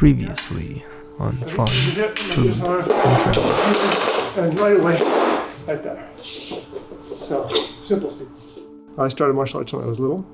Previously on Fun, Food, and Travel. And right away, right there. So, simple stuff. I started martial arts when I was little.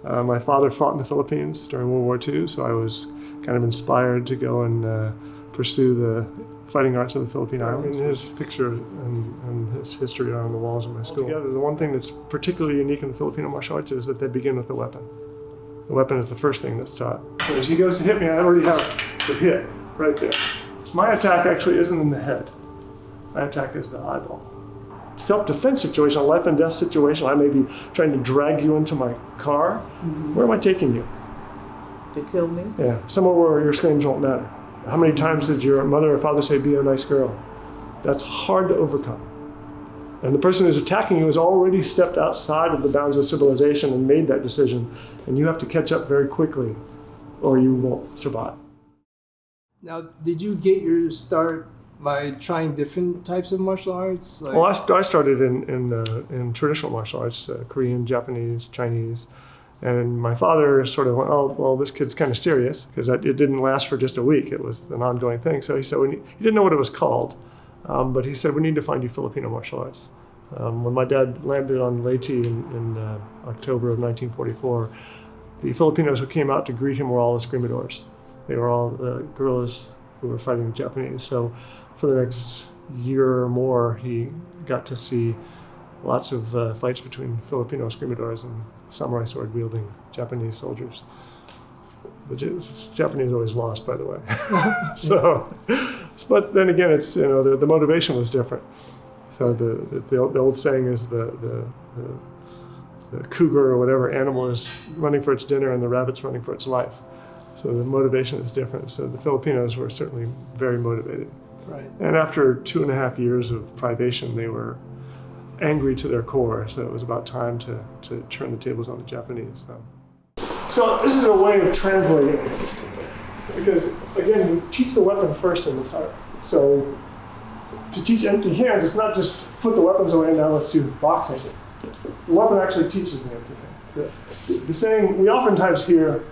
My father fought in the Philippines during World War II, so I was kind of inspired to go and pursue the fighting arts of the Philippine Islands. His picture and his history are on the walls of my school. Altogether, the one thing that's particularly unique in the Filipino martial arts is that they begin with the weapon. The weapon is the first thing that's taught. So as he goes to hit me, I already have the hit right there. My attack actually isn't in the head. My attack is the eyeball. Self-defense situation, a life and death situation, I may be trying to drag you into my car. Mm-hmm. Where am I taking you? To kill me? Yeah, somewhere where your screams won't matter. How many times did your mother or father say, be a nice girl? That's hard to overcome. And the person who's attacking you has already stepped outside of the bounds of civilization and made that decision. And you have to catch up very quickly or you won't survive. Now, did you get your start by trying different types of martial arts? Well, I started in traditional martial arts, Korean, Japanese, Chinese. And my father sort of went, oh, well, this kid's kind of serious, because it didn't last for just a week. It was an ongoing thing. So he said, he didn't know what it was called, but he said, we need to find you Filipino martial arts. When my dad landed on Leyte in October of 1944, the Filipinos who came out to greet him were all escrimadores. They were all guerrillas who were fighting the Japanese. So for the next year or more, he got to see lots of fights between Filipino escrimadores and samurai sword-wielding Japanese soldiers. The Japanese always lost, by the way. But then again, it's the motivation was different. So the old saying is the cougar or whatever animal is running for its dinner and the rabbit's running for its life. So the motivation is different. So the Filipinos were certainly very motivated. Right. And after 2.5 years of privation, they were angry to their core, so it was about time to turn the tables on the Japanese. So this is a way of translating it, because again, we teach the weapon first in this art. So to teach empty hands, it's not just put the weapons away and now let's do boxing. The weapon actually teaches the empty hand. The saying, we oftentimes hear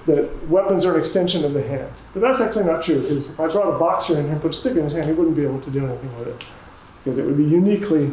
that weapons are an extension of the hand, but that's actually not true, because if I brought a boxer in here and put a stick in his hand, he wouldn't be able to do anything with it, because it would be uniquely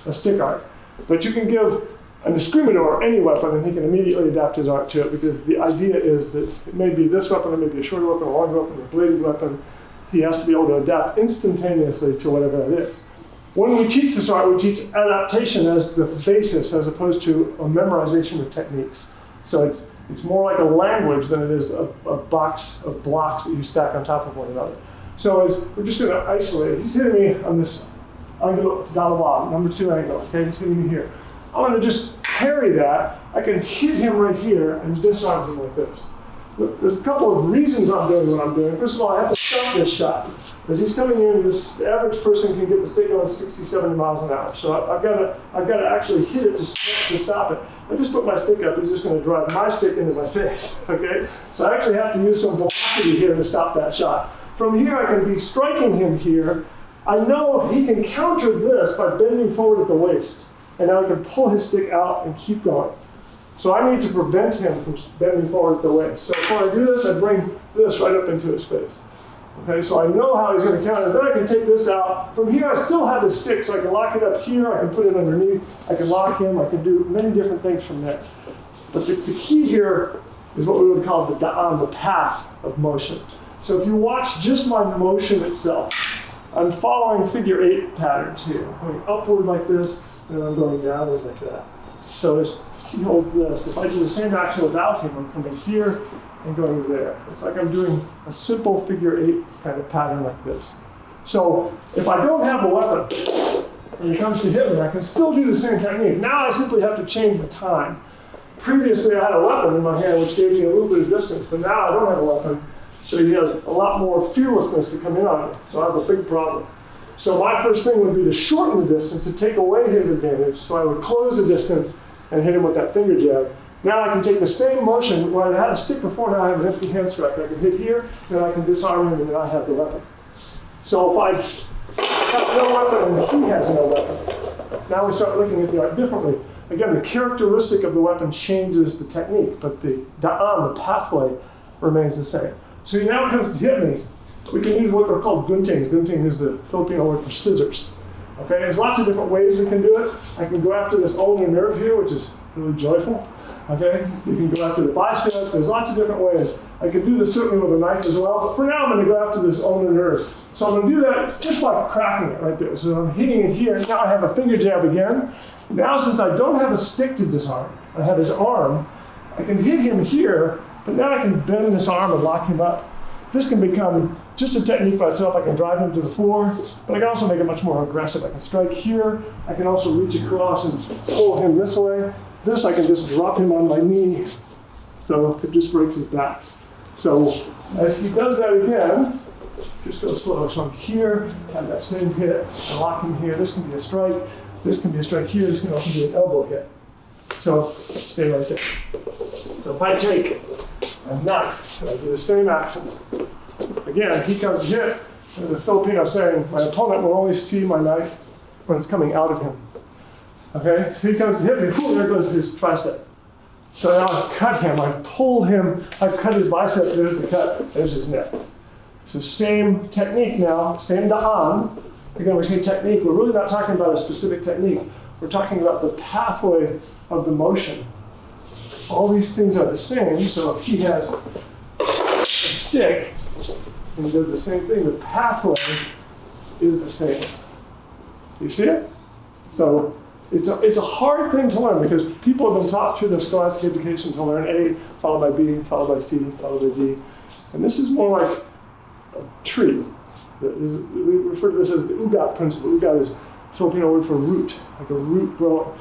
a stick art. But you can give an escrimador any weapon and he can immediately adapt his art to it, because the idea is that it may be this weapon, it may be a shorter weapon, a longer weapon, a bladed weapon. He has to be able to adapt instantaneously to whatever it is. When we teach this art, we teach adaptation as the basis as opposed to a memorization of techniques. So it's more like a language than it is a box of blocks that you stack on top of one another. So we're just going to isolate. He's hitting me on this angle d'alava, number 2 angle, okay? He's hitting me here. I'm going to just parry that. I can hit him right here and disarm him like this. There's a couple of reasons I'm doing what I'm doing. First of all, I have to stop this shot. As he's coming in, the average person can get the stick going 60, 70 miles an hour. So I've got to actually hit it to stop it. I just put my stick up, he's just going to drive my stick into my face, okay? So I actually have to use some velocity here to stop that shot. From here, I can be striking him here. I know he can counter this by bending forward at the waist. And now I can pull his stick out and keep going. So I need to prevent him from bending forward at the waist. So before I do this, I bring this right up into his face. Okay, so I know how he's going to counter. Then I can take this out. From here, I still have his stick, so I can lock it up here. I can put it underneath. I can lock him. I can do many different things from there. But the key here is what we would call the path of motion. So if you watch just my motion itself, I'm following figure 8 patterns here. I'm going upward like this, and I'm going downward like that. So as he holds this, if I do the same action without him, I'm coming here and going there. It's like I'm doing a simple figure 8 kind of pattern like this. So if I don't have a weapon, when it comes to hit me, I can still do the same technique. Now I simply have to change the time. Previously I had a weapon in my hand which gave me a little bit of distance, but now I don't have a weapon. So he has a lot more fearlessness to come in on me. So I have a big problem. So my first thing would be to shorten the distance, to take away his advantage. So I would close the distance and hit him with that finger jab. Now I can take the same motion where I had a stick before, now I have an empty hand strike. I can hit here, then I can disarm him, and then I have the weapon. So if I have no weapon and he has no weapon, now we start looking at the art differently. Again, the characteristic of the weapon changes the technique, but the pathway remains the same. So he now comes to hit me. We can use what are called guntings. Gunting is the Filipino word for scissors. Okay, there's lots of different ways we can do it. I can go after this ulnar nerve here, which is really joyful. Okay, you can go after the bicep. There's lots of different ways. I can do this certainly with a knife as well, but for now I'm going to go after this ulnar nerve. So I'm going to do that just by cracking it right there. So I'm hitting it here. Now I have a finger jab again. Now since I don't have a stick to disarm, I have his arm, I can hit him here, but now I can bend this arm and lock him up. This can become just a technique by itself. I can drive him to the floor, but I can also make it much more aggressive. I can strike here. I can also reach across and pull him this way. This, I can just drop him on my knee, so it just breaks his back. So as he does that again, just go slow. So I'm here, have that same hit, I lock him here. This can be a strike. This can be a strike here. This can also be an elbow hit. So stay right there. So if I take a knife and I do the same action, again, he comes to hit. There's a Filipino saying, my opponent will only see my knife when it's coming out of him. Okay, so he comes to hit me, whew, there goes his tricep. So now I've cut him, I've pulled him, I've cut his bicep, there's the cut, there's his neck. So same technique now, same da'an. Again, we say technique, we're really not talking about a specific technique. We're talking about the pathway of the motion. All these things are the same, so if he has a stick, and he does the same thing, the pathway is the same. You see it? So it's a hard thing to learn because people have been taught through their scholastic education to learn A, followed by B, followed by C, followed by D. And this is more like a tree. We refer to this as the ugat principle. Ugat is a Filipino word for root, like a root growing.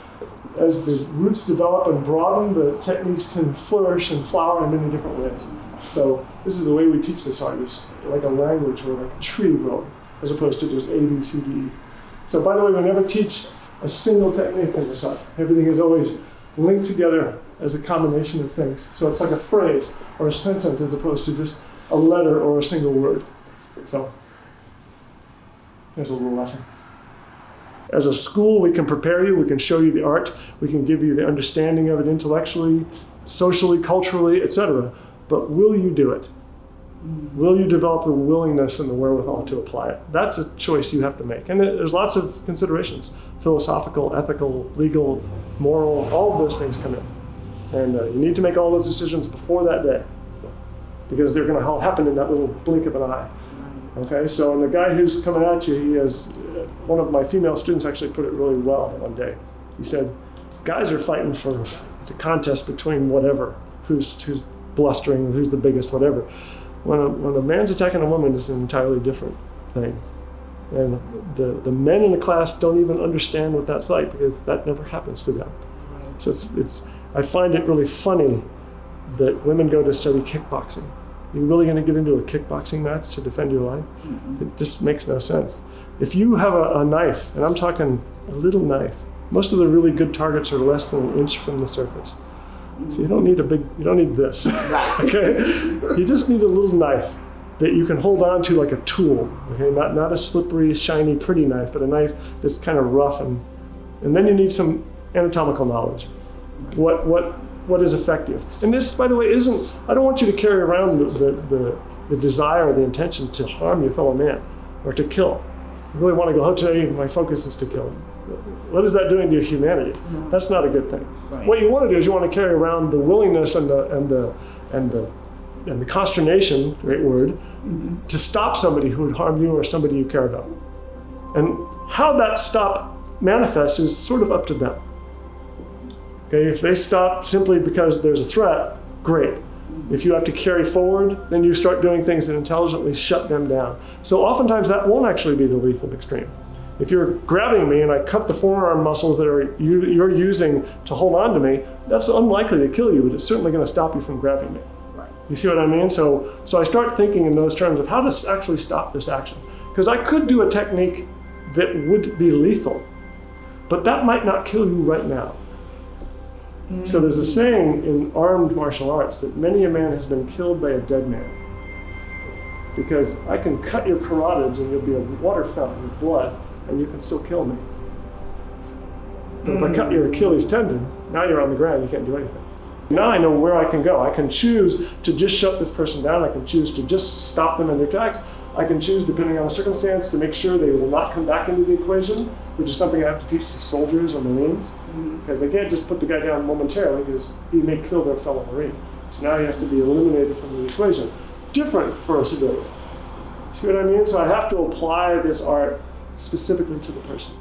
As the roots develop and broaden, the techniques can flourish and flower in many different ways. So this is the way we teach this art, is like a language or like a tree growing, as opposed to just A, B, C, D, E. So by the way, we never teach a single technique in this art. Everything is always linked together as a combination of things. So it's like a phrase or a sentence as opposed to just a letter or a single word. So there's a little lesson. As a school, we can prepare you, we can show you the art, we can give you the understanding of it intellectually, socially, culturally, etc. But will you do it? Will you develop the willingness and the wherewithal to apply it? That's a choice you have to make. And there's lots of considerations, philosophical, ethical, legal, moral, all of those things come in. And you need to make all those decisions before that day, because they're going to all happen in that little blink of an eye. Okay, so and the guy who's coming at you, he has, one of my female students actually put it really well one day. He said, guys are fighting for, it's a contest between whatever, who's blustering, who's the biggest, whatever. When a man's attacking a woman, it's an entirely different thing. And the men in the class don't even understand what that's like because that never happens to them. So I find it really funny that women go to study kickboxing. You're really going to get into a kickboxing match to defend your life? It just makes no sense. If you have a knife, and I'm talking a little knife, most of the really good targets are less than an inch from the surface. So you don't need you don't need this, okay? You just need a little knife that you can hold on to like a tool, okay? Not a slippery, shiny, pretty knife, but a knife that's kind of rough, and then you need some anatomical knowledge. What is effective? And this, by the way, I don't want you to carry around the desire or the intention to harm your fellow man or to kill. You really want to go, oh, today my focus is to kill him. What is that doing to your humanity? No. That's not a good thing. Right. What you want to do is you want to carry around the willingness and the consternation, great word, to stop somebody who would harm you or somebody you care about. And how that stop manifests is sort of up to them. Okay, if they stop simply because there's a threat, great. If you have to carry forward, then you start doing things that intelligently shut them down. So oftentimes that won't actually be the lethal extreme. If you're grabbing me and I cut the forearm muscles that you're using to hold on to me, that's unlikely to kill you, but it's certainly going to stop you from grabbing me. Right. You see what I mean? So I start thinking in those terms of how to actually stop this action. Because I could do a technique that would be lethal, but that might not kill you right now. So there's a saying in armed martial arts that many a man has been killed by a dead man. Because I can cut your carotids and you'll be a water fountain of blood, and you can still kill me. But if I cut your Achilles tendon, now you're on the ground, you can't do anything. Now I know where I can go. I can choose to just shut this person down. I can choose to just stop them in their tracks. I can choose, depending on the circumstance, to make sure they will not come back into the equation, which is something I have to teach to soldiers or Marines, because they can't just put the guy down momentarily because he may kill their fellow Marine. So now he has to be eliminated from the equation. Different for a civilian. See what I mean? So I have to apply this art specifically to the person.